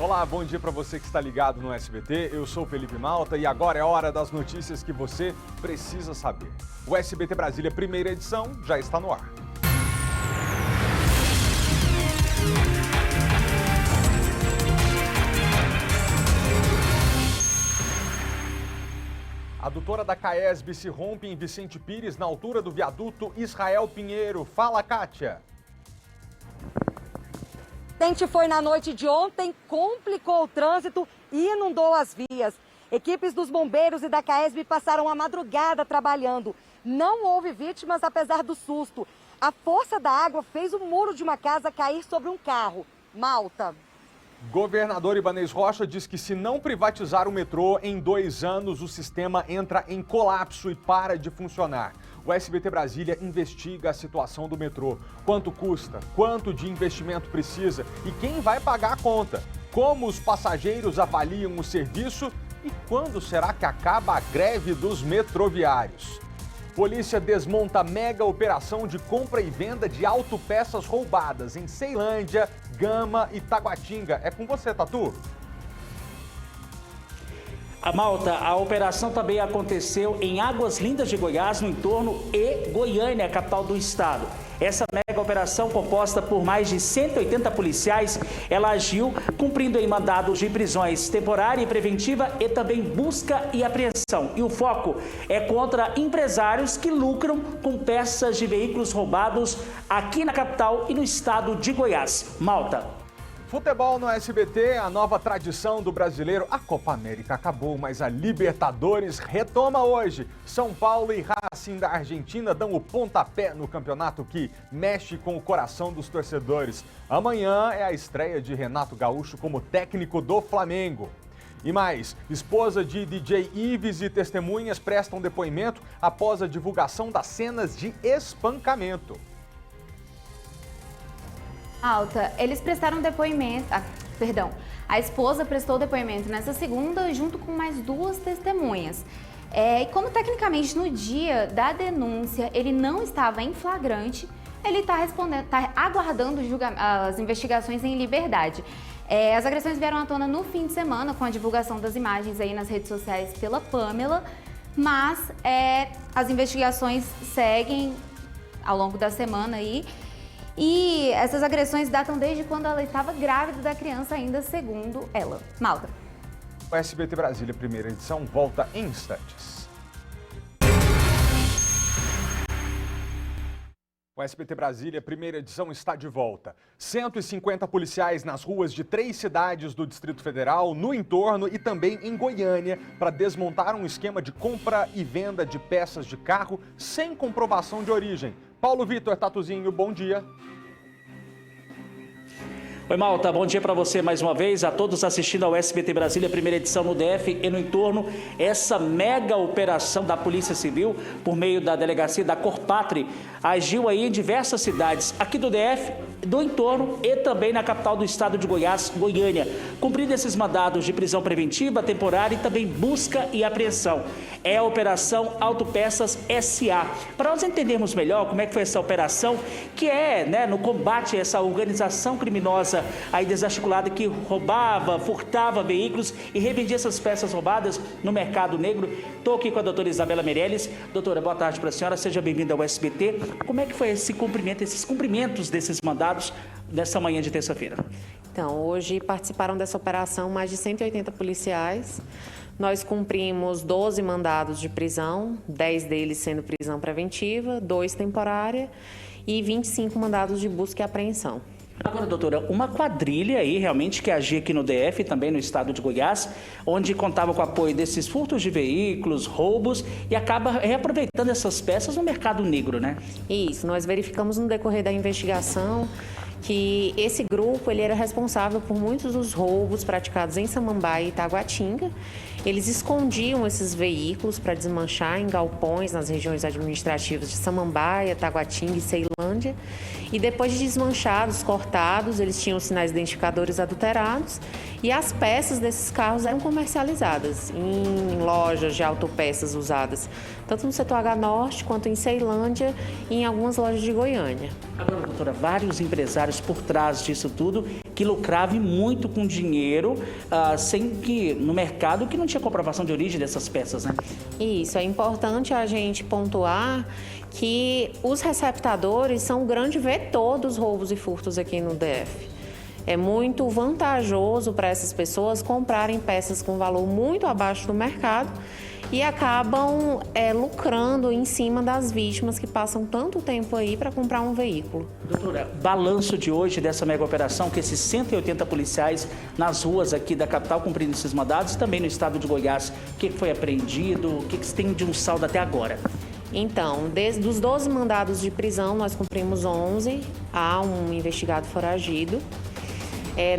Olá, bom dia para você que está ligado no SBT. Eu sou Felipe Malta e agora é hora das notícias que você precisa saber. O SBT Brasília, primeira edição, já está no ar. A adutora da CAESB se rompe em Vicente Pires, na altura do viaduto Israel Pinheiro. Fala, Kátia. Enchente foi na noite de ontem, complicou o trânsito e inundou as vias. Equipes dos bombeiros e da CAESB passaram a madrugada trabalhando. Não houve vítimas, apesar do susto. A força da água fez o muro de uma casa cair sobre um carro. Malta. Governador Ibanez Rocha diz que se não privatizar o metrô, em 2 anos o sistema entra em colapso e para de funcionar. O SBT Brasília investiga a situação do metrô. Quanto custa? Quanto de investimento precisa? E quem vai pagar a conta? Como os passageiros avaliam o serviço? E quando será que acaba a greve dos metroviários? Polícia desmonta mega operação de compra e venda de autopeças roubadas em Ceilândia, Gama e Taguatinga. É com você, Tatu. Malta, a operação também aconteceu em Águas Lindas de Goiás, no entorno, e Goiânia, capital do estado. Essa mega operação, composta por mais de 180 policiais, ela agiu cumprindo em mandados de prisões temporária e preventiva e também busca e apreensão. E o foco é contra empresários que lucram com peças de veículos roubados aqui na capital e no estado de Goiás. Malta. Futebol no SBT, a nova tradição do brasileiro. A Copa América acabou, mas a Libertadores retoma hoje. São Paulo e Racing da Argentina dão o pontapé no campeonato que mexe com o coração dos torcedores. Amanhã é a estreia de Renato Gaúcho como técnico do Flamengo. E mais, esposa de DJ Ives e testemunhas prestam depoimento após a divulgação das cenas de espancamento. Eles prestaram depoimento, a esposa prestou depoimento nessa segunda junto com mais 2 testemunhas. E como tecnicamente no dia da denúncia ele não estava em flagrante, ele está aguardando as investigações em liberdade. As agressões vieram à tona no fim de semana com a divulgação das imagens aí nas redes sociais pela Pamela, mas as investigações seguem ao longo da semana aí. E essas agressões datam desde quando ela estava grávida da criança ainda, segundo ela. Malta. O SBT Brasília, primeira edição, volta em instantes. O SBT Brasília, primeira edição, está de volta. 150 policiais nas ruas de 3 cidades do Distrito Federal, no entorno e também em Goiânia, para desmontar um esquema de compra e venda de peças de carro sem comprovação de origem. Paulo Vitor, Tatuzinho, bom dia. Oi, Malta, bom dia para você mais uma vez, a todos assistindo ao SBT Brasília, primeira edição no DF e no entorno. Essa mega operação da Polícia Civil, por meio da delegacia da Corpatri, agiu aí em diversas cidades aqui do DF, do entorno e também na capital do estado de Goiás, Goiânia, cumprindo esses mandados de prisão preventiva, temporária e também busca e apreensão. É a Operação Autopeças SA. Para nós entendermos melhor como é que foi essa operação, que no combate a essa organização criminosa aí desarticulada que roubava, furtava veículos e revendia essas peças roubadas no mercado negro. Estou aqui com a doutora Isabela Meirelles. Doutora, boa tarde para a senhora, seja bem-vinda ao SBT. Como é que foi esse cumprimento, esses cumprimentos desses mandados nessa manhã de terça-feira? Então, hoje participaram dessa operação mais de 180 policiais. Nós cumprimos 12 mandados de prisão, 10 deles sendo prisão preventiva, 2 temporária e 25 mandados de busca e apreensão. Agora, doutora, uma quadrilha aí realmente que agia aqui no DF e também no estado de Goiás, onde contava com o apoio desses furtos de veículos, roubos e acaba reaproveitando essas peças no mercado negro, né? Isso, nós verificamos no decorrer da investigação que esse grupo ele era responsável por muitos dos roubos praticados em Samambaia e Taguatinga. Eles escondiam esses veículos para desmanchar em galpões nas regiões administrativas de Samambaia, Taguatinga e Ceilândia. E depois de desmanchados, cortados, eles tinham sinais identificadores adulterados e as peças desses carros eram comercializadas em lojas de autopeças usadas, tanto no setor H Norte quanto em Ceilândia e em algumas lojas de Goiânia. Agora, doutora, vários empresários por trás disso tudo que lucrava muito com dinheiro, sem que no mercado que não tinha comprovação de origem dessas peças, né? Isso, é importante a gente pontuar que os receptadores são o grande vetor dos roubos e furtos aqui no DF. É muito vantajoso para essas pessoas comprarem peças com valor muito abaixo do mercado e acabam lucrando em cima das vítimas que passam tanto tempo aí para comprar um veículo. Doutora, balanço de hoje dessa mega operação, que esses 180 policiais nas ruas aqui da capital cumprindo esses mandados e também no estado de Goiás, o que foi apreendido, o que se tem de um saldo até agora? Então, dos 12 mandados de prisão, nós cumprimos 11, há um investigado foragido.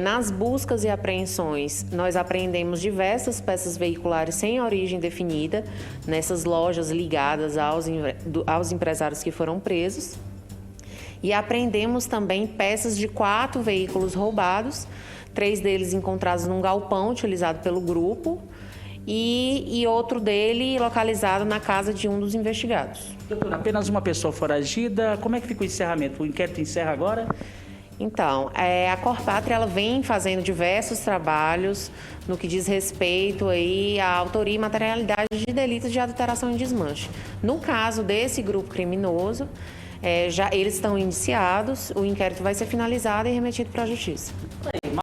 Nas buscas e apreensões, nós apreendemos diversas peças veiculares sem origem definida nessas lojas ligadas aos empresários que foram presos. E apreendemos também peças de 4 veículos roubados, 3 deles encontrados num galpão utilizado pelo grupo e outro dele localizado na casa de um dos investigados. Doutora, apenas uma pessoa foragida, como é que fica o encerramento? O inquérito encerra agora? Então, a Corpátria ela vem fazendo diversos trabalhos no que diz respeito aí à autoria e materialidade de delitos de adulteração e desmanche. No caso desse grupo criminoso, já eles estão iniciados, o inquérito vai ser finalizado e remetido para a Justiça.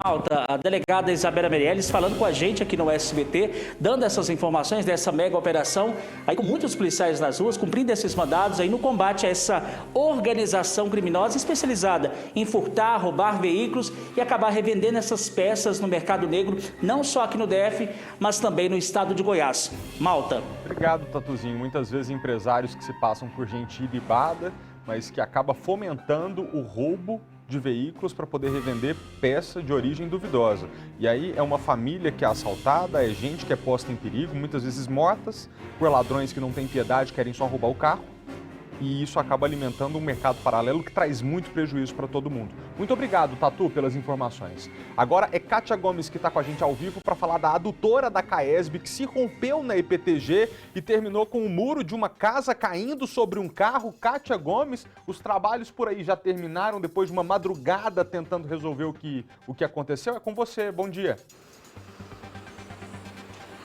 Malta, a delegada Isabela Meirelles falando com a gente aqui no SBT, dando essas informações dessa mega operação, aí com muitos policiais nas ruas, cumprindo esses mandados aí no combate a essa organização criminosa especializada em furtar, roubar veículos e acabar revendendo essas peças no mercado negro, não só aqui no DF, mas também no estado de Goiás. Malta. Obrigado, Tatuzinho. Muitas vezes empresários que se passam por gente ilibada, mas que acaba fomentando o roubo de veículos para poder revender peça de origem duvidosa. E aí é uma família que é assaltada, é gente que é posta em perigo, muitas vezes mortas por ladrões que não têm piedade, querem só roubar o carro. E isso acaba alimentando um mercado paralelo que traz muito prejuízo para todo mundo. Muito obrigado, Tatu, pelas informações. Agora é Kátia Gomes que está com a gente ao vivo para falar da adutora da CAESB que se rompeu na EPTG e terminou com o muro de uma casa caindo sobre um carro. Kátia Gomes, os trabalhos por aí já terminaram depois de uma madrugada tentando resolver o que aconteceu. É com você, bom dia.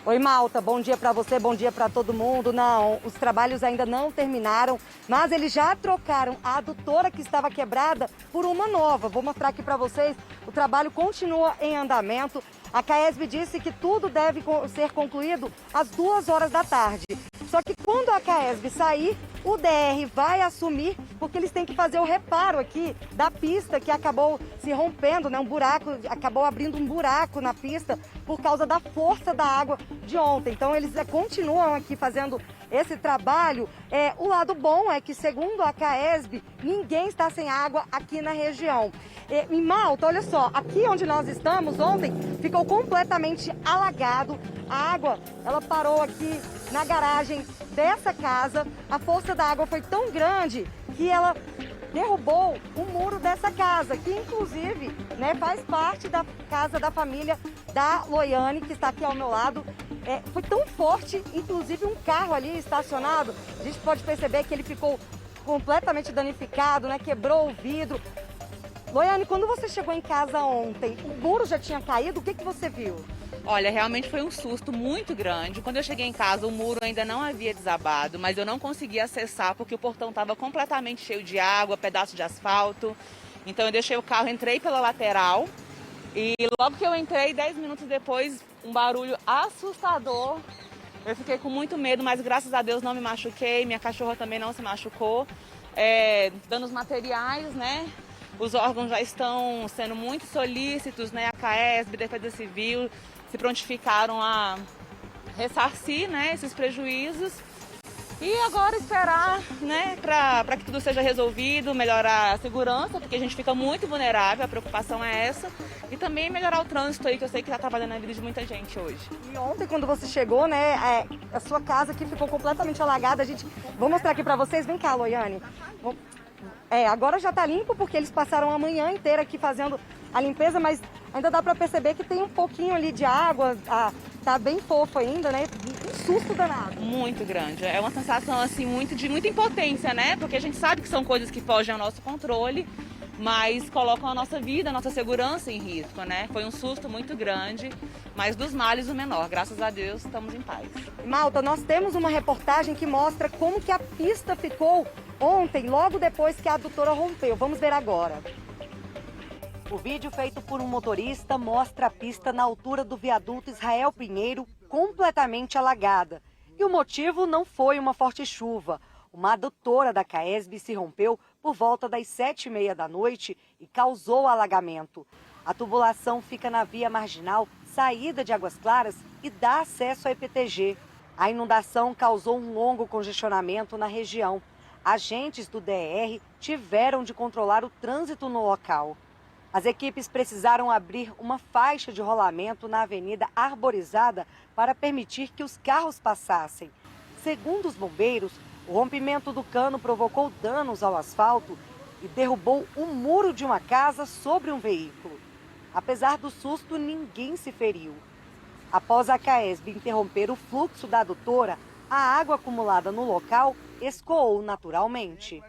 Oi, Malta, bom dia para você, bom dia para todo mundo. Não, os trabalhos ainda não terminaram, mas eles já trocaram a adutora que estava quebrada por uma nova. Vou mostrar aqui para vocês, o trabalho continua em andamento. A CAESB disse que tudo deve ser concluído às 2 horas da tarde. Só que quando a CAESB sair, o DR vai assumir, porque eles têm que fazer o reparo aqui da pista que acabou se rompendo, né? Um buraco, acabou abrindo um buraco na pista por causa da força da água de ontem. Então eles continuam aqui fazendo esse trabalho. O lado bom é que, segundo a CAESB, ninguém está sem água aqui na região. Em Malta, olha só, aqui onde nós estamos ontem ficou completamente alagado. A água, ela parou aqui na garagem dessa casa. A força da água foi tão grande que ela derrubou o muro dessa casa, que inclusive, né, faz parte da casa da família da Loiane, que está aqui ao meu lado. Foi tão forte, inclusive um carro ali estacionado, a gente pode perceber que ele ficou completamente danificado, né, quebrou o vidro. Loiane, quando você chegou em casa ontem, o muro já tinha caído, o que você viu? Olha, realmente foi um susto muito grande. Quando eu cheguei em casa, o muro ainda não havia desabado, mas eu não conseguia acessar porque o portão estava completamente cheio de água, pedaço de asfalto. Então eu deixei o carro, entrei pela lateral e logo que eu entrei, 10 minutos depois, um barulho assustador. Eu fiquei com muito medo, mas graças a Deus não me machuquei, minha cachorra também não se machucou. Danos materiais, né? Os órgãos já estão sendo muito solícitos, né? A CAESB, Defesa Civil, se prontificaram a ressarcir, né, esses prejuízos. E agora esperar, né, para que tudo seja resolvido, melhorar a segurança, porque a gente fica muito vulnerável, a preocupação é essa. E também melhorar o trânsito aí, que eu sei que está trabalhando na vida de muita gente hoje. E ontem, quando você chegou, né, a sua casa aqui ficou completamente alagada. Vou mostrar aqui para vocês. Vem cá, Loiane. Agora já está limpo, porque eles passaram a manhã inteira aqui fazendo a limpeza, mas ainda dá para perceber que tem um pouquinho ali de água, tá bem fofo ainda, né? Um susto danado. Muito grande. É uma sensação assim de muita impotência, né? Porque a gente sabe que são coisas que fogem ao nosso controle, mas colocam a nossa vida, a nossa segurança em risco, né? Foi um susto muito grande, mas dos males o menor. Graças a Deus, estamos em paz. Malta, nós temos uma reportagem que mostra como que a pista ficou ontem, logo depois que a adutora rompeu. Vamos ver agora. O vídeo feito por um motorista mostra a pista na altura do viaduto Israel Pinheiro completamente alagada. E o motivo não foi uma forte chuva. Uma adutora da CAESB se rompeu por volta das 7h30 da noite e causou alagamento. A tubulação fica na via marginal, saída de Águas Claras e dá acesso ao EPTG. A inundação causou um longo congestionamento na região. Agentes do DR tiveram de controlar o trânsito no local. As equipes precisaram abrir uma faixa de rolamento na avenida arborizada para permitir que os carros passassem. Segundo os bombeiros, o rompimento do cano provocou danos ao asfalto e derrubou o muro de uma casa sobre um veículo. Apesar do susto, ninguém se feriu. Após a CAESB interromper o fluxo da adutora, a água acumulada no local escoou naturalmente.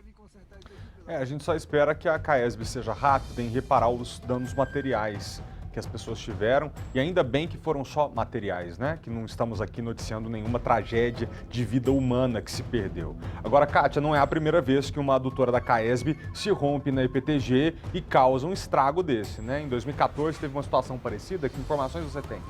A gente só espera que a CAESB seja rápida em reparar os danos materiais que as pessoas tiveram, e ainda bem que foram só materiais, né? Que não estamos aqui noticiando nenhuma tragédia de vida humana que se perdeu. Agora, Kátia, não é a primeira vez que uma adutora da CAESB se rompe na EPTG e causa um estrago desse, né? Em 2014 teve uma situação parecida. Que informações você tem?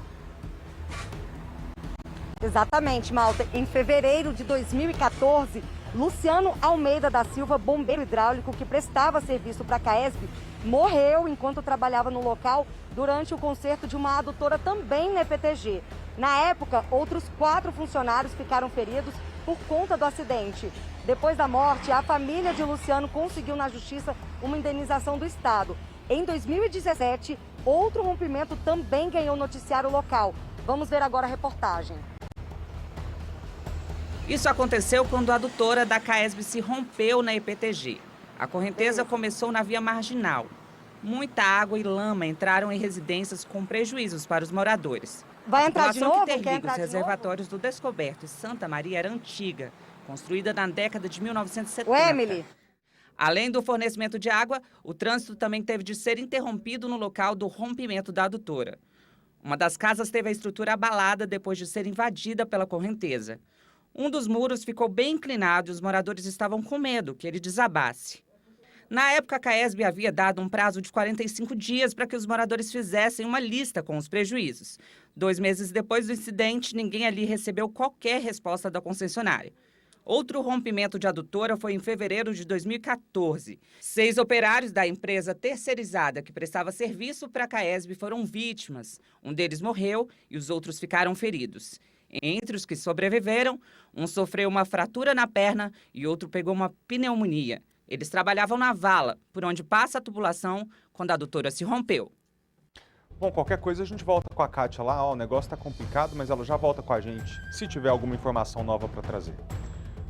Exatamente, Malta. Em fevereiro de 2014, Luciano Almeida da Silva, bombeiro hidráulico que prestava serviço para a CAESB, morreu enquanto trabalhava no local durante o conserto de uma adutora também na EPTG. Na época, outros 4 funcionários ficaram feridos por conta do acidente. Depois da morte, a família de Luciano conseguiu na justiça uma indenização do Estado. Em 2017, outro rompimento também ganhou noticiário local. Vamos ver agora a reportagem. Isso aconteceu quando a adutora da CAESB se rompeu na EPTG. A correnteza começou na via marginal. Muita água e lama entraram em residências com prejuízos para os moradores. Vai entrar de novo? A população que interliga os reservatórios do Descoberto e Santa Maria era antiga, construída na década de 1970. Emily. Além do fornecimento de água, o trânsito também teve de ser interrompido no local do rompimento da adutora. Uma das casas teve a estrutura abalada depois de ser invadida pela correnteza. Um dos muros ficou bem inclinado e os moradores estavam com medo que ele desabasse. Na época, a CAESB havia dado um prazo de 45 dias para que os moradores fizessem uma lista com os prejuízos. 2 meses depois do incidente, ninguém ali recebeu qualquer resposta da concessionária. Outro rompimento de adutora foi em fevereiro de 2014. 6 operários da empresa terceirizada que prestava serviço para a CAESB foram vítimas. Um deles morreu e os outros ficaram feridos. Entre os que sobreviveram, um sofreu uma fratura na perna e outro pegou uma pneumonia. Eles trabalhavam na vala, por onde passa a tubulação, quando a adutora se rompeu. Bom, qualquer coisa a gente volta com a Kátia lá. O negócio está complicado, mas ela já volta com a gente se tiver alguma informação nova para trazer.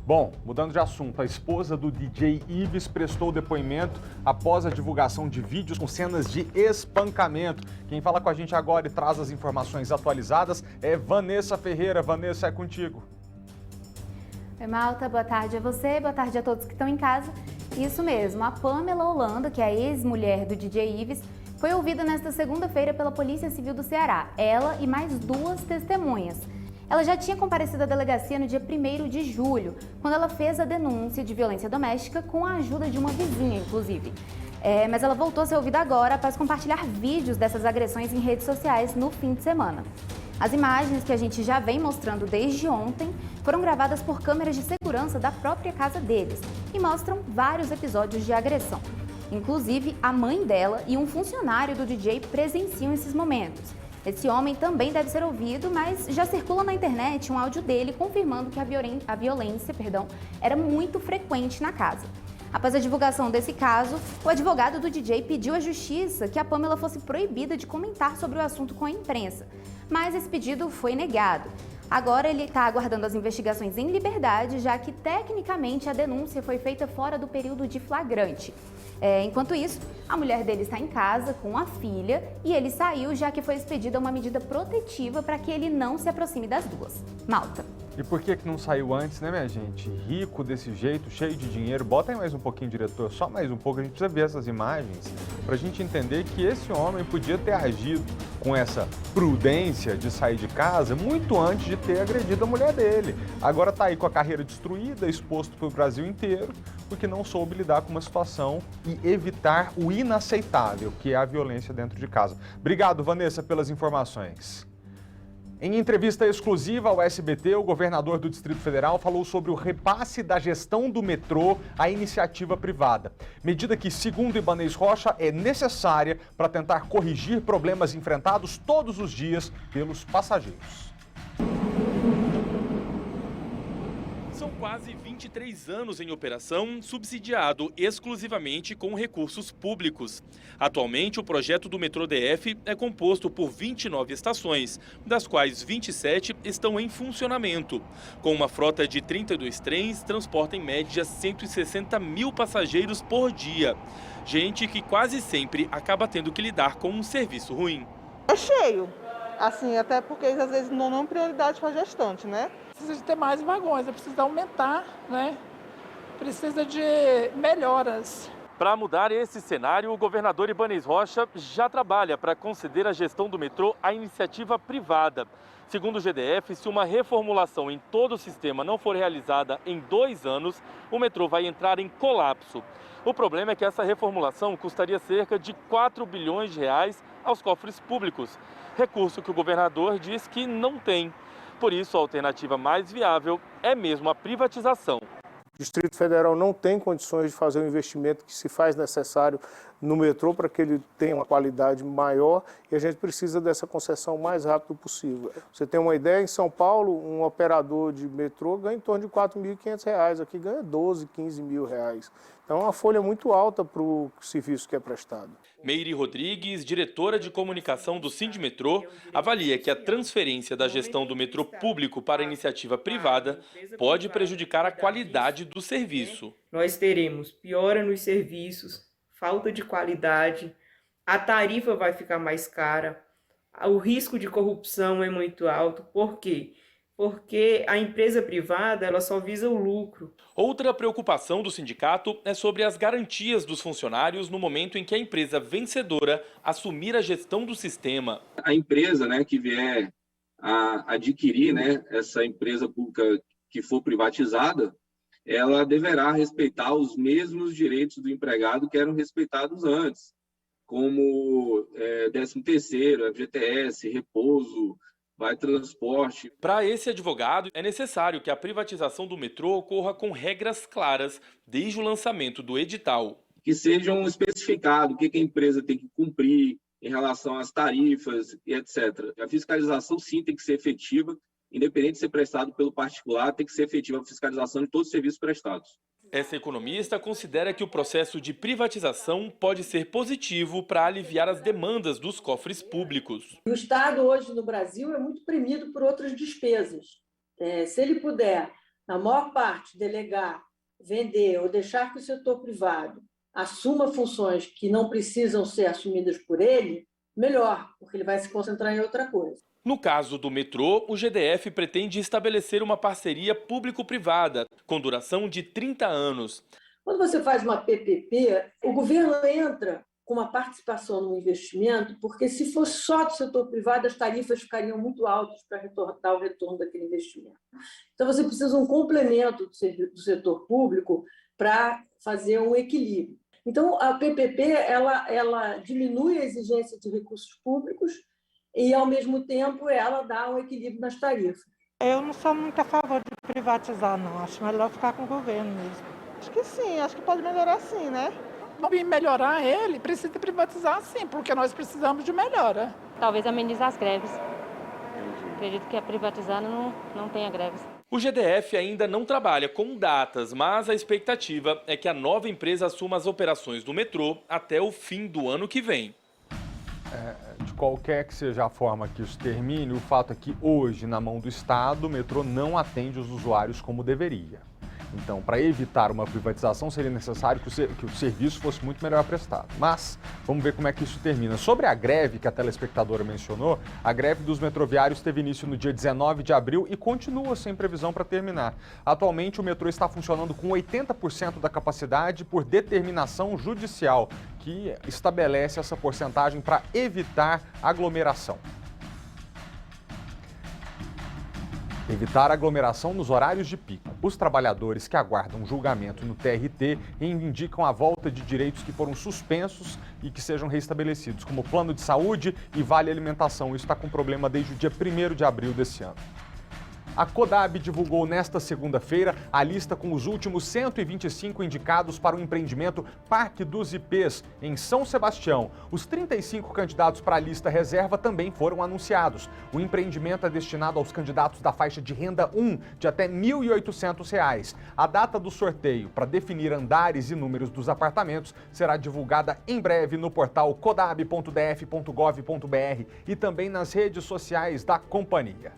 Bom, mudando de assunto, a esposa do DJ Ives prestou depoimento após a divulgação de vídeos com cenas de espancamento. Quem fala com a gente agora e traz as informações atualizadas é Vanessa Ferreira. Vanessa, é contigo. Oi, Malta, boa tarde a você, boa tarde a todos que estão em casa. Isso mesmo, a Pamela Holanda, que é a ex-mulher do DJ Ives, foi ouvida nesta segunda-feira pela Polícia Civil do Ceará. Ela e mais 2 testemunhas. Ela já tinha comparecido à delegacia no dia 1º de julho, quando ela fez a denúncia de violência doméstica com a ajuda de uma vizinha, inclusive. Mas ela voltou a ser ouvida agora após compartilhar vídeos dessas agressões em redes sociais no fim de semana. As imagens que a gente já vem mostrando desde ontem foram gravadas por câmeras de segurança da própria casa deles e mostram vários episódios de agressão. Inclusive, a mãe dela e um funcionário do DJ presenciam esses momentos. Esse homem também deve ser ouvido, mas já circula na internet um áudio dele confirmando que a violência era muito frequente na casa. Após a divulgação desse caso, o advogado do DJ pediu à justiça que a Pamela fosse proibida de comentar sobre o assunto com a imprensa, mas esse pedido foi negado. Agora ele está aguardando as investigações em liberdade, já que tecnicamente a denúncia foi feita fora do período de flagrante. Enquanto isso, a mulher dele está em casa com a filha e ele saiu já que foi expedida uma medida protetiva para que ele não se aproxime das duas. Malta. E por que não saiu antes, né, minha gente? Rico desse jeito, cheio de dinheiro. Bota aí mais um pouquinho, diretor, só mais um pouco. A gente precisa ver essas imagens para a gente entender que esse homem podia ter agido com essa prudência de sair de casa muito antes de ter agredido a mulher dele. Agora tá aí com a carreira destruída, exposto para o Brasil inteiro, porque não soube lidar com uma situação e evitar o inaceitável, que é a violência dentro de casa. Obrigado, Vanessa, pelas informações. Em entrevista exclusiva ao SBT, o governador do Distrito Federal falou sobre o repasse da gestão do metrô à iniciativa privada. Medida que, segundo Ibanez Rocha, é necessária para tentar corrigir problemas enfrentados todos os dias pelos passageiros. São quase 23 anos em operação, subsidiado exclusivamente com recursos públicos. Atualmente, o projeto do metrô DF é composto por 29 estações, das quais 27 estão em funcionamento. Com uma frota de 32 trens, transporta em média 160 mil passageiros por dia. Gente que quase sempre acaba tendo que lidar com um serviço ruim. É cheio, assim, até porque às vezes não dão prioridade para a gestante, né? Precisa de ter mais vagões, precisa aumentar, né? Precisa de melhoras. Para mudar esse cenário, o governador Ibanez Rocha já trabalha para conceder a gestão do metrô à iniciativa privada. Segundo o GDF, se uma reformulação em todo o sistema não for realizada em 2 anos, o metrô vai entrar em colapso. O problema é que essa reformulação custaria cerca de 4 bilhões de reais aos cofres públicos, recurso que o governador diz que não tem. Por isso, a alternativa mais viável é mesmo a privatização. O Distrito Federal não tem condições de fazer o investimento que se faz necessário no metrô para que ele tenha uma qualidade maior e a gente precisa dessa concessão o mais rápido possível. Você tem uma ideia, em São Paulo, um operador de metrô ganha em torno de R$ 4.500, aqui ganha 12, 15 mil reais. Então é uma folha muito alta para o serviço que é prestado. Meire Rodrigues, diretora de comunicação do Sindmetrô, avalia que a transferência da gestão do metrô público para a iniciativa privada pode prejudicar a qualidade do serviço. Nós teremos piora nos serviços, falta de qualidade, a tarifa vai ficar mais cara, o risco de corrupção é muito alto. Por quê? Porque a empresa privada ela só visa o lucro. Outra preocupação do sindicato é sobre as garantias dos funcionários no momento em que a empresa vencedora assumir a gestão do sistema. A empresa, que vier a adquirir, essa empresa pública que for privatizada, ela deverá respeitar os mesmos direitos do empregado que eram respeitados antes, como 13º, FGTS, repouso, vai transporte. Para esse advogado, é necessário que a privatização do metrô ocorra com regras claras desde o lançamento do edital. Que sejam especificados o que a empresa tem que cumprir em relação às tarifas e etc. A fiscalização, sim, tem que ser efetiva, independente de ser prestado pelo particular, tem que ser efetiva a fiscalização de todos os serviços prestados. Essa economista considera que o processo de privatização pode ser positivo para aliviar as demandas dos cofres públicos. O Estado hoje no Brasil é muito premido por outras despesas. Se ele puder, na maior parte, delegar, vender ou deixar que o setor privado assuma funções que não precisam ser assumidas por ele, melhor, porque ele vai se concentrar em outra coisa. No caso do metrô, o GDF pretende estabelecer uma parceria público-privada, com duração de 30 anos. Quando você faz uma PPP, o governo entra com uma participação no investimento, porque se fosse só do setor privado, as tarifas ficariam muito altas para dar o retorno daquele investimento. Então, você precisa de um complemento do setor público para fazer um equilíbrio. Então, a PPP ela diminui a exigência de recursos públicos e, ao mesmo tempo, ela dá um equilíbrio nas tarifas. Eu não sou muito a favor de privatizar, não. Acho melhor ficar com o governo mesmo. Acho que sim, acho que pode melhorar sim, né? Para melhorar ele, precisa privatizar sim, porque nós precisamos de melhora. Talvez amenizar as greves. Acredito que a privatizar não tenha greves. O GDF ainda não trabalha com datas, mas a expectativa é que a nova empresa assuma as operações do metrô até o fim do ano que vem. De qualquer que seja a forma que isso termine, o fato é que hoje, na mão do Estado, o metrô não atende os usuários como deveria. Então, para evitar uma privatização, seria necessário que o serviço fosse muito melhor prestado. Mas, vamos ver como é que isso termina. Sobre a greve que a telespectadora mencionou, a greve dos metroviários teve início no dia 19 de abril e continua sem previsão para terminar. Atualmente, o metrô está funcionando com 80% da capacidade por determinação judicial, que estabelece essa porcentagem para evitar aglomeração. Evitar aglomeração nos horários de pico. Os trabalhadores que aguardam julgamento no TRT reivindicam a volta de direitos que foram suspensos e que sejam restabelecidos, como plano de saúde e vale alimentação. Isso está com problema desde o dia 1º de abril desse ano. A Codab divulgou nesta segunda-feira a lista com os últimos 125 indicados para o empreendimento Parque dos IPs, em São Sebastião. Os 35 candidatos para a lista reserva também foram anunciados. O empreendimento é destinado aos candidatos da faixa de renda 1, de até R$ 1.800. A data do sorteio para definir andares e números dos apartamentos será divulgada em breve no portal codab.df.gov.br e também nas redes sociais da companhia.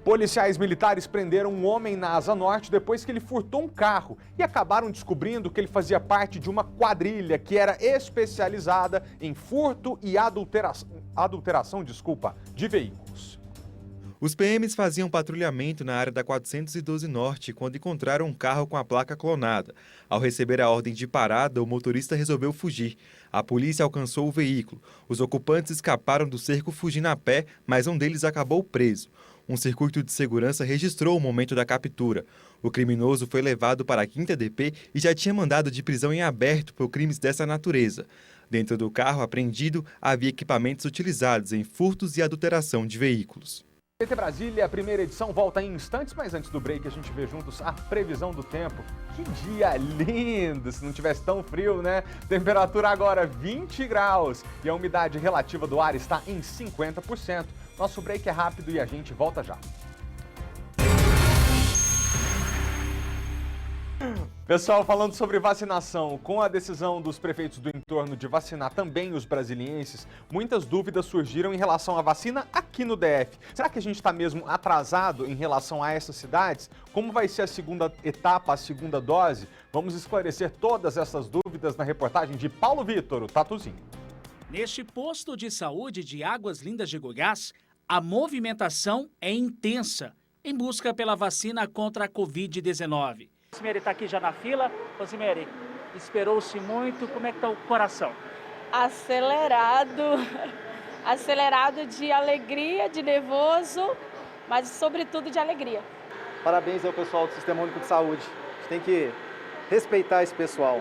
Policiais militares prenderam um homem na Asa Norte depois que ele furtou um carro e acabaram descobrindo que ele fazia parte de uma quadrilha que era especializada em furto e adulteração de veículos. Os PMs faziam patrulhamento na área da 412 Norte quando encontraram um carro com a placa clonada. Ao receber a ordem de parada, o motorista resolveu fugir. A polícia alcançou o veículo. Os ocupantes escaparam do cerco fugindo a pé, mas um deles acabou preso. Um circuito de segurança registrou o momento da captura. O criminoso foi levado para a 5ª DP e já tinha mandado de prisão em aberto por crimes dessa natureza. Dentro do carro apreendido, havia equipamentos utilizados em furtos e adulteração de veículos. SBT Brasília, a primeira edição volta em instantes, mas antes do break a gente vê juntos a previsão do tempo. Que dia lindo, se não tivesse tão frio, né? Temperatura agora 20 graus e a umidade relativa do ar está em 50%. Nosso break é rápido e a gente volta já. Pessoal, falando sobre vacinação, com a decisão dos prefeitos do entorno de vacinar também os brasilienses, muitas dúvidas surgiram em relação à vacina aqui no DF. Será que a gente está mesmo atrasado em relação a essas cidades? Como vai ser a segunda etapa, a segunda dose? Vamos esclarecer todas essas dúvidas na reportagem de Paulo Vitor, o Tatuzinho. Neste posto de saúde de Águas Lindas de Goiás, a movimentação é intensa em busca pela vacina contra a Covid-19. Rosemary está aqui já na fila. Rosemary, esperou-se muito. Como é que está o coração? Acelerado de alegria, de nervoso, mas sobretudo de alegria. Parabéns ao pessoal do Sistema Único de Saúde. A gente tem que respeitar esse pessoal.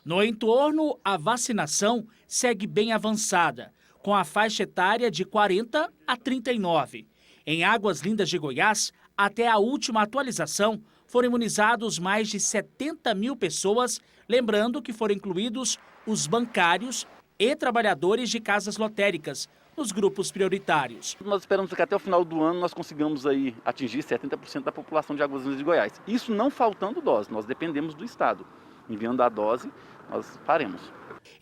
No entorno, a vacinação segue bem avançada, com a faixa etária de 40 a 39. Em Águas Lindas de Goiás, até a última atualização, foram imunizados mais de 70 mil pessoas, lembrando que foram incluídos os bancários e trabalhadores de casas lotéricas nos grupos prioritários. Nós esperamos que até o final do ano nós consigamos aí atingir 70% da população de Águas Lindas de Goiás. Isso não faltando dose, nós dependemos do Estado. Enviando a dose, nós faremos.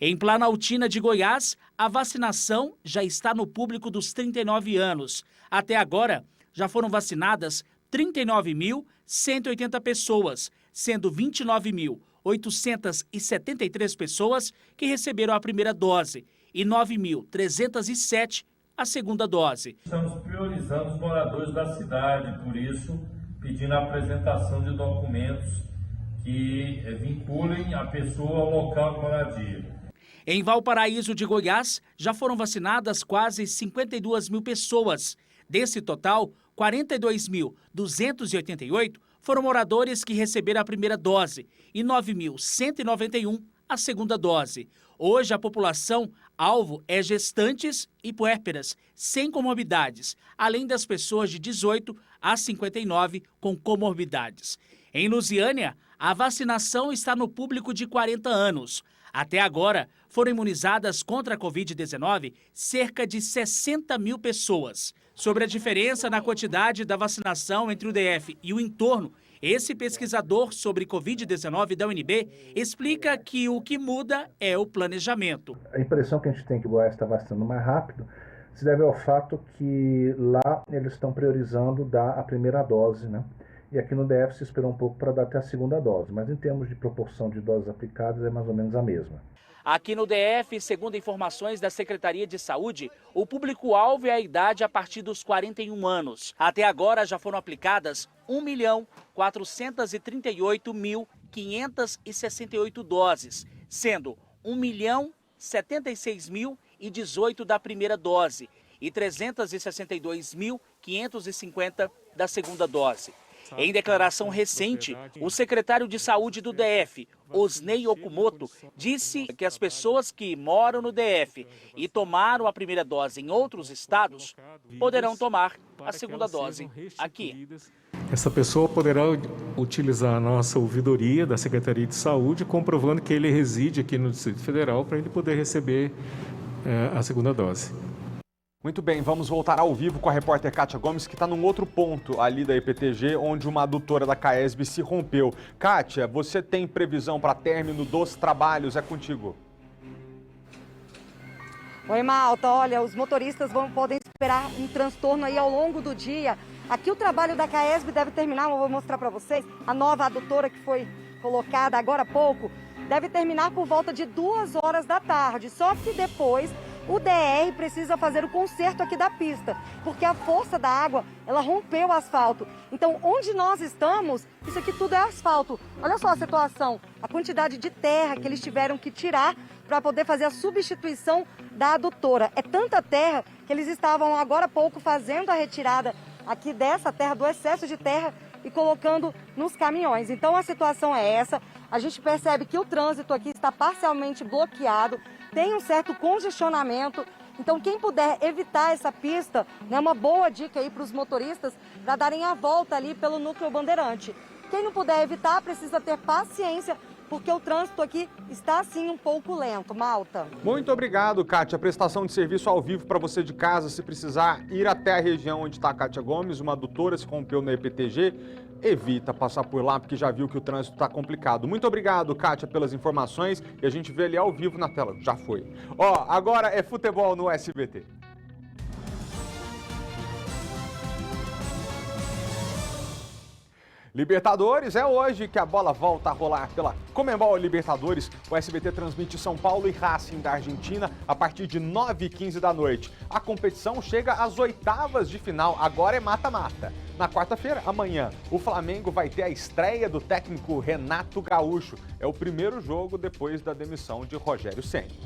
Em Planaltina de Goiás, a vacinação já está no público dos 39 anos. Até agora, já foram vacinadas 39.180 pessoas, sendo 29.873 pessoas que receberam a primeira dose e 9.307 a segunda dose. Estamos priorizando os moradores da cidade, por isso, pedindo a apresentação de documentos que vinculem a pessoa ao local de moradia. Em Valparaíso de Goiás, já foram vacinadas quase 52 mil pessoas. Desse total, 42.288 foram moradores que receberam a primeira dose e 9.191 a segunda dose. Hoje, a população-alvo é gestantes e puérperas sem comorbidades, além das pessoas de 18 a 59 com comorbidades. Em Lusiânia, a vacinação está no público de 40 anos. Até agora, foram imunizadas contra a Covid-19 cerca de 60 mil pessoas. Sobre a diferença na quantidade da vacinação entre o DF e o entorno, esse pesquisador sobre Covid-19 da UNB explica que o que muda é o planejamento. A impressão que a gente tem que o Goiás está vacinando mais rápido se deve ao fato que lá eles estão priorizando dar a primeira dose, né? E aqui no DF se esperou um pouco para dar até a segunda dose, mas em termos de proporção de doses aplicadas é mais ou menos a mesma. Aqui no DF, segundo informações da Secretaria de Saúde, o público-alvo é a idade a partir dos 41 anos. Até agora já foram aplicadas 1.438.568 doses, sendo 1.076.018 da primeira dose e 362.550 da segunda dose. Em declaração recente, o secretário de Saúde do DF, Osnei Okumoto, disse que as pessoas que moram no DF e tomaram a primeira dose em outros estados poderão tomar a segunda dose aqui. Essa pessoa poderá utilizar a nossa ouvidoria da Secretaria de Saúde, comprovando que ele reside aqui no Distrito Federal para ele poder receber a segunda dose. Muito bem, vamos voltar ao vivo com a repórter Kátia Gomes, que está num outro ponto ali da EPTG, onde uma adutora da CAESB se rompeu. Kátia, você tem previsão para término dos trabalhos? É contigo. Oi, Malta. Olha, os motoristas podem esperar um transtorno aí ao longo do dia. Aqui o trabalho da CAESB deve terminar, eu vou mostrar para vocês, a nova adutora que foi colocada agora há pouco, deve terminar por volta de 2 horas da tarde, só que depois o DR precisa fazer o conserto aqui da pista, porque a força da água, ela rompeu o asfalto. Então, onde nós estamos, isso aqui tudo é asfalto. Olha só a situação, a quantidade de terra que eles tiveram que tirar para poder fazer a substituição da adutora. É tanta terra que eles estavam agora há pouco fazendo a retirada aqui dessa terra, do excesso de terra, e colocando nos caminhões. Então, a situação é essa. A gente percebe que o trânsito aqui está parcialmente bloqueado, tem um certo congestionamento. Então, quem puder evitar essa pista, né, uma boa dica aí para os motoristas para darem a volta ali pelo Núcleo Bandeirante. Quem não puder evitar, precisa ter paciência, porque o trânsito aqui está, assim, um pouco lento. Malta. Muito obrigado, Kátia. Prestação de serviço ao vivo para você de casa. Se precisar ir até a região onde está a Kátia Gomes, uma adutora se rompeu na EPTG, evita passar por lá, porque já viu que o trânsito está complicado. Muito obrigado, Kátia, pelas informações. E a gente vê ali ao vivo na tela. Já foi. Ó, agora é futebol no SBT. Libertadores, é hoje que a bola volta a rolar pela Conmebol Libertadores. O SBT transmite São Paulo e Racing da Argentina a partir de 9h15 da noite. A competição chega às oitavas de final, agora é mata-mata. Na quarta-feira, amanhã, o Flamengo vai ter a estreia do técnico Renato Gaúcho. É o primeiro jogo depois da demissão de Rogério Ceni.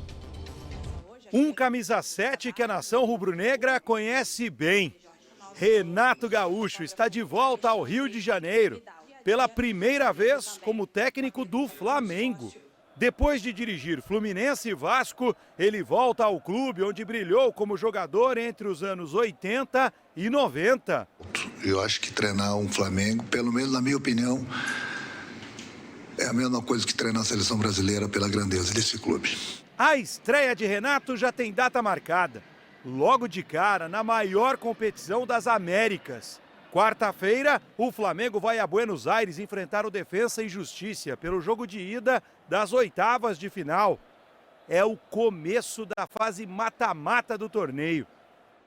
Um camisa 7 que a nação rubro-negra conhece bem. Renato Gaúcho está de volta ao Rio de Janeiro, pela primeira vez como técnico do Flamengo. Depois de dirigir Fluminense e Vasco, ele volta ao clube onde brilhou como jogador entre os anos 80 e 90. Eu acho que treinar um Flamengo, pelo menos na minha opinião, é a mesma coisa que treinar a seleção brasileira pela grandeza desse clube. A estreia de Renato já tem data marcada. Logo de cara, na maior competição das Américas. Quarta-feira, o Flamengo vai a Buenos Aires enfrentar o Defensa e Justiça pelo jogo de ida das oitavas de final. É o começo da fase mata-mata do torneio.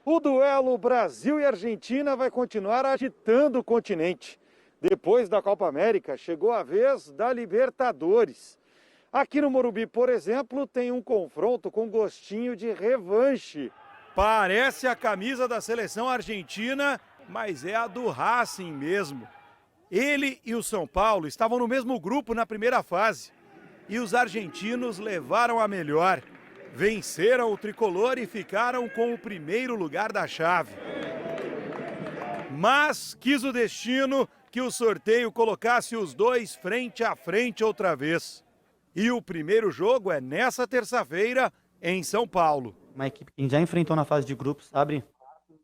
O duelo Brasil e Argentina vai continuar agitando o continente. Depois da Copa América, chegou a vez da Libertadores. Aqui no Morumbi, por exemplo, tem um confronto com gostinho de revanche. Parece a camisa da seleção argentina, mas é a do Racing mesmo. Ele e o São Paulo estavam no mesmo grupo na primeira fase. E os argentinos levaram a melhor. Venceram o tricolor e ficaram com o primeiro lugar da chave. Mas quis o destino que o sorteio colocasse os dois frente a frente outra vez. E o primeiro jogo é nessa terça-feira, em São Paulo. Uma equipe que já enfrentou na fase de grupos, sabe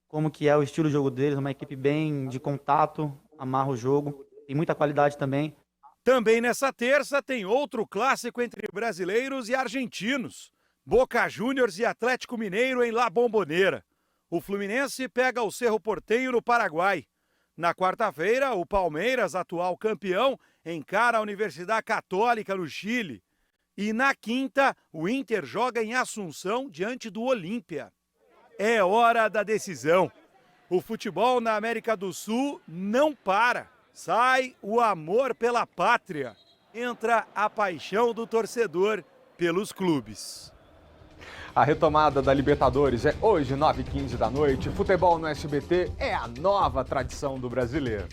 como que é o estilo de jogo deles, uma equipe bem de contato, amarra o jogo, tem muita qualidade também. Também nessa terça tem outro clássico entre brasileiros e argentinos, Boca Juniors e Atlético Mineiro em La Bombonera. O Fluminense pega o Cerro Porteño no Paraguai. Na quarta-feira, o Palmeiras, atual campeão, encara a Universidade Católica no Chile. E na quinta, o Inter joga em Assunção diante do Olímpia. É hora da decisão. O futebol na América do Sul não para. Sai o amor pela pátria. Entra a paixão do torcedor pelos clubes. A retomada da Libertadores é hoje, 9h15 da noite. Futebol no SBT é a nova tradição do brasileiro.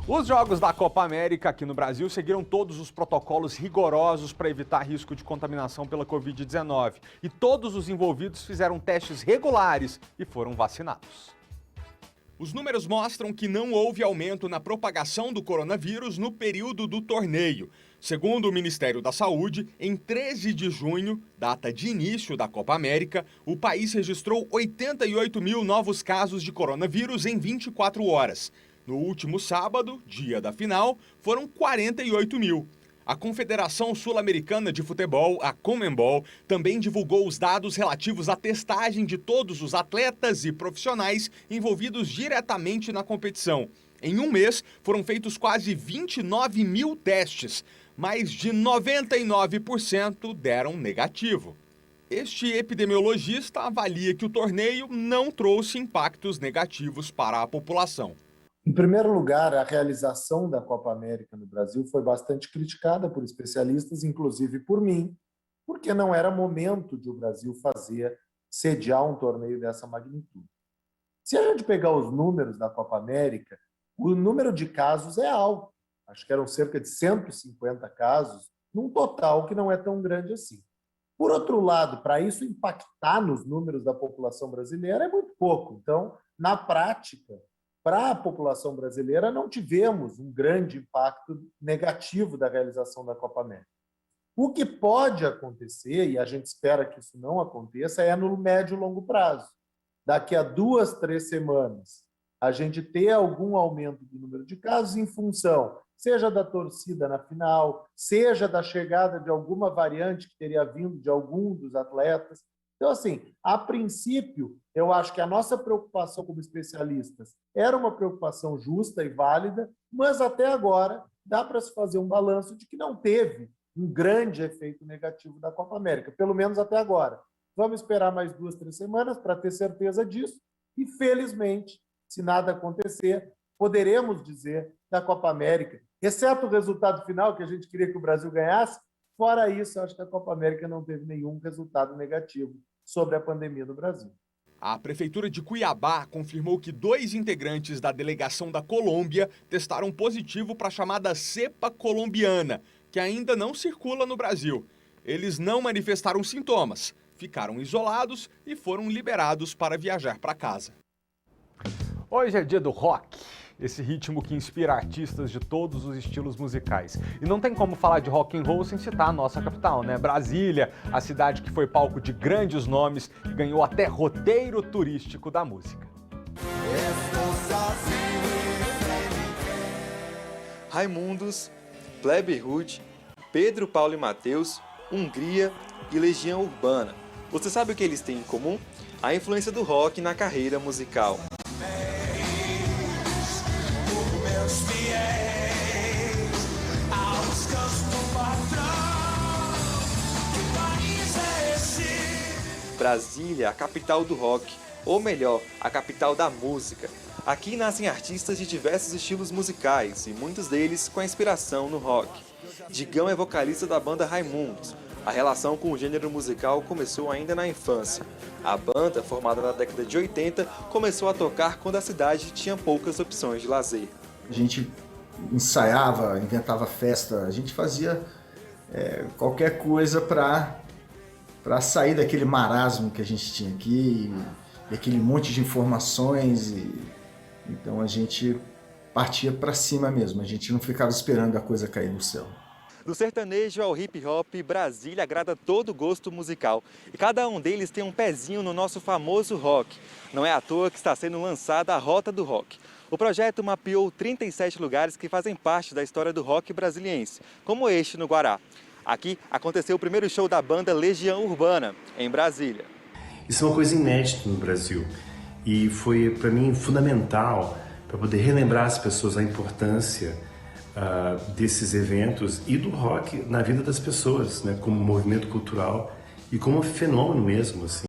Os jogos da Copa América aqui no Brasil seguiram todos os protocolos rigorosos para evitar risco de contaminação pela Covid-19. E todos os envolvidos fizeram testes regulares e foram vacinados. Os números mostram que não houve aumento na propagação do coronavírus no período do torneio. Segundo o Ministério da Saúde, em 13 de junho, data de início da Copa América, o país registrou 88 mil novos casos de coronavírus em 24 horas. No último sábado, dia da final, foram 48 mil. A Confederação Sul-Americana de Futebol, a Conmebol, também divulgou os dados relativos à testagem de todos os atletas e profissionais envolvidos diretamente na competição. Em um mês, foram feitos quase 29 mil testes. Mais de 99% deram negativo. Este epidemiologista avalia que o torneio não trouxe impactos negativos para a população. Em primeiro lugar, a realização da Copa América no Brasil foi bastante criticada por especialistas, inclusive por mim, porque não era momento de o Brasil sediar um torneio dessa magnitude. Se a gente pegar os números da Copa América, o número de casos é alto. Acho que eram cerca de 150 casos, num total que não é tão grande assim. Por outro lado, para isso impactar nos números da população brasileira é muito pouco. Então, na prática, para a população brasileira, não tivemos um grande impacto negativo da realização da Copa América. O que pode acontecer, e a gente espera que isso não aconteça, é no médio e longo prazo. Daqui a 2, 3 semanas, a gente ter algum aumento do número de casos em função, seja da torcida na final, seja da chegada de alguma variante que teria vindo de algum dos atletas. Então, assim, a princípio, eu acho que a nossa preocupação como especialistas era uma preocupação justa e válida, mas até agora dá para se fazer um balanço de que não teve um grande efeito negativo da Copa América, pelo menos até agora. Vamos esperar mais 2, 3 semanas para ter certeza disso e, felizmente, se nada acontecer, poderemos dizer da Copa América, exceto o resultado final, que a gente queria que o Brasil ganhasse. Fora isso, acho que a Copa América não teve nenhum resultado negativo sobre a pandemia no Brasil. A Prefeitura de Cuiabá confirmou que 2 integrantes da delegação da Colômbia testaram positivo para a chamada cepa colombiana, que ainda não circula no Brasil. Eles não manifestaram sintomas, ficaram isolados e foram liberados para viajar para casa. Hoje é dia do rock. Esse ritmo que inspira artistas de todos os estilos musicais. E não tem como falar de rock and roll sem citar a nossa capital, né? Brasília, a cidade que foi palco de grandes nomes e ganhou até roteiro turístico da música. Raimundos, Plebe Rude, Pedro, Paulo e Mateus, Hungria e Legião Urbana. Você sabe o que eles têm em comum? A influência do rock na carreira musical. Brasília, a capital do rock, ou melhor, a capital da música. Aqui nascem artistas de diversos estilos musicais, e muitos deles com a inspiração no rock. Digão é vocalista da banda Raimundos. A relação com o gênero musical começou ainda na infância. A banda, formada na década de 80, começou a tocar quando a cidade tinha poucas opções de lazer. A gente ensaiava, inventava festa, a gente fazia qualquer coisa para sair daquele marasmo que a gente tinha aqui, e aquele monte de informações. Então a gente partia para cima mesmo, a gente não ficava esperando a coisa cair do céu. Do sertanejo ao hip hop, Brasília agrada todo gosto musical. E cada um deles tem um pezinho no nosso famoso rock. Não é à toa que está sendo lançada a Rota do Rock. O projeto mapeou 37 lugares que fazem parte da história do rock brasiliense, como este no Guará. Aqui aconteceu o primeiro show da banda Legião Urbana, em Brasília. Isso é uma coisa inédita no Brasil e foi, para mim, fundamental para poder relembrar as pessoas a importância desses eventos e do rock na vida das pessoas, né, como movimento cultural e como fenômeno mesmo, assim.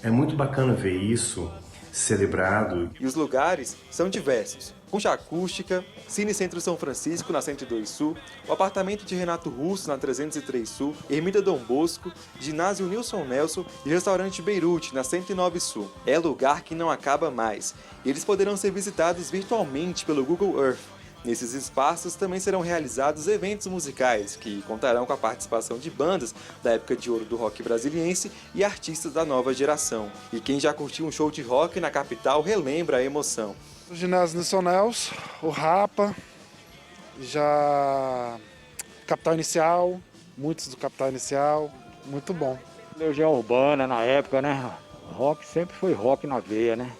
É muito bacana ver isso celebrado. E os lugares são diversos. Concha Acústica, Cine Centro São Francisco, na 102 Sul, o apartamento de Renato Russo, na 303 Sul, Ermida Dom Bosco, Ginásio Nilson Nelson e Restaurante Beirute, na 109 Sul. É lugar que não acaba mais. E eles poderão ser visitados virtualmente pelo Google Earth. Nesses espaços também serão realizados eventos musicais, que contarão com a participação de bandas da época de ouro do rock brasiliense e artistas da nova geração. E quem já curtiu um show de rock na capital relembra a emoção. O Ginásio Nilson Nelson, o Rapa, já Capital Inicial, muitos do Capital Inicial, muito bom. Legião Urbana na época, né? Rock sempre foi rock na veia, né?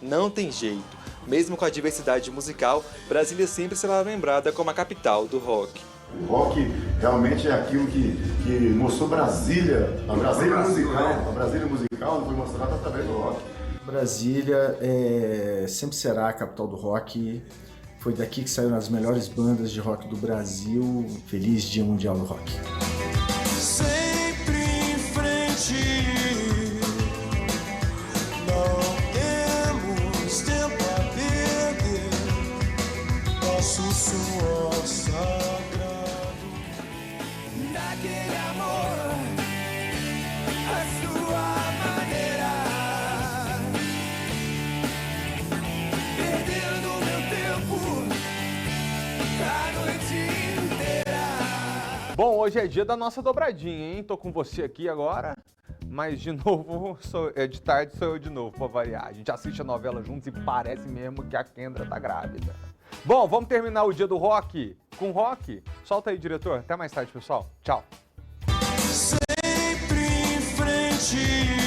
Não tem jeito. Mesmo com a diversidade musical, Brasília sempre será lembrada como a capital do rock. O rock realmente é aquilo que mostrou Brasília, a Brasília musical foi mostrada através do rock. Brasília sempre será a capital do rock. Foi daqui que saíram as melhores bandas de rock do Brasil. Feliz Dia Mundial do Rock. Sempre em frente. Suor sagrado daquele amor, a sua maneira, perdendo meu tempo a noite inteira. Bom, hoje é dia da nossa dobradinha, hein? Tô com você aqui agora, mas de novo, de tarde sou eu de novo, pra variar. A gente assiste a novela juntos e parece mesmo que a Kendra tá grávida. Bom, vamos terminar o dia do rock com rock? Solta aí, diretor. Até mais tarde, pessoal. Tchau. Sempre em frente.